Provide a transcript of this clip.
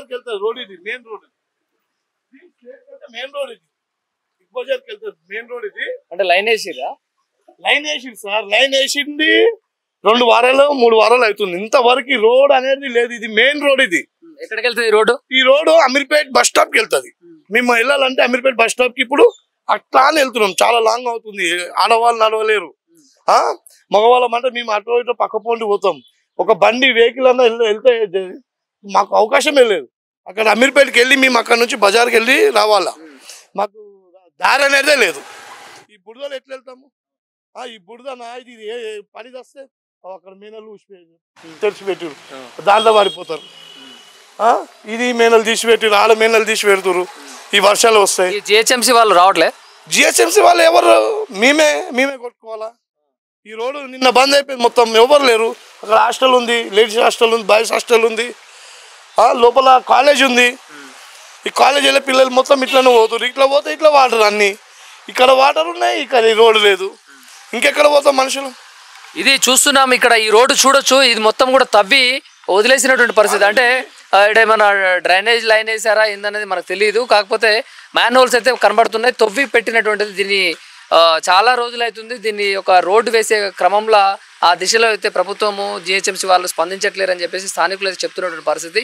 బజార్కి వెళ్తారు రోడ్, ఇది మెయిన్ రోడ్, మెయిన్ రోడ్ ఇది బిగ్ బజార్కి వెళ్తారు మెయిన్ రోడ్ ఇది. అంటే లైన్ వేసిరా? లైన్ వేసింది సార్, లైన్ వేసింది 2 వారాలు 3 వారాలు అవుతుంది. ఇంతవరకు రోడ్ అనేది లేదు. ఇది మెయిన్ రోడ్. ఇది ఎక్కడికి వెళ్తుంది ఈ రోడ్డు? ఈ రోడ్డు అమీర్పేట్ బస్ స్టాప్ కి వెళ్తుంది. మేము వెళ్ళాలంటే అమీర్పేట్ బస్ స్టాప్ కి ఇప్పుడు అట్లా అని వెళ్తున్నాం. చాలా లాంగ్ అవుతుంది. ఆడవాళ్ళు నడవలేరు, మగవాళ్ళం అంటే మేము అటు ఇటు పక్క పోండి పోతాం. ఒక బండి వెహికల్ అన్నా వెళ్తే మాకు అవకాశమే లేదు. అక్కడ అమీర్పేట్కి వెళ్ళి మేము అక్కడ నుంచి బజార్కి వెళ్ళి రావాలా, మాకు దారి అనేదే లేదు. ఈ బురదలు ఎట్లా వెళ్తాము? ఈ బురదనా ఇది పని చేస్తే అక్కడ మీనలు తెరిచిపెట్టారు, దాంట్లో పడిపోతారు. ఇది మీనలు తీసిపెట్టారు, ఆడ మీనలు తీసి పెడుతురు. ఈ వర్షాలు వస్తాయి. జిహెచ్ఎంసీ వాళ్ళు రావట్లే? జిహెచ్ఎంసీ వాళ్ళు ఎవరు? మేమే కొట్టుకోవాలా. ఈ రోడ్డు నిన్న బంద్ అయిపోయింది మొత్తం, ఎవరు లేరు. అక్కడ హాస్టల్ ఉంది, లేడీస్ హాస్టల్ ఉంది, బాయ్స్ హాస్టల్ ఉంది, లోపల కాలేజ్ ఉంది. ఈ కాలేజ్ వెళ్ళే పిల్లలు మొత్తం ఇట్లనే పోతారు. ఇట్లా పోతే ఇట్లా వాటర్ అన్ని, ఇక్కడ వాటర్ ఉన్నాయి, ఇక్కడ ఈ రోడ్డు లేదు. ఇంకెక్కడ పోతాం మనుషులు? ఇది చూస్తున్నాం ఇక్కడ. ఈ రోడ్డు చూడొచ్చు, ఇది మొత్తం కూడా తవ్వి వదిలేసినటువంటి పరిస్థితి. అంటే ఏమైనా డ్రైనేజ్ లైన్ వేసారా ఏందనేది మనకు తెలియదు. కాకపోతే మ్యాన్ హోల్స్ అయితే కనబడుతున్నాయి, తవ్వి పెట్టినటువంటిది. దీన్ని చాలా రోజులు అవుతుంది. దీన్ని ఒక రోడ్డు వేసే క్రమంలో ఆ దిశలో అయితే ప్రభుత్వము జిహెచ్ఎంసీ వాళ్ళు స్పందించట్లేరని చెప్పేసి స్థానికులు అయితే చెప్తున్నటువంటి పరిస్థితి.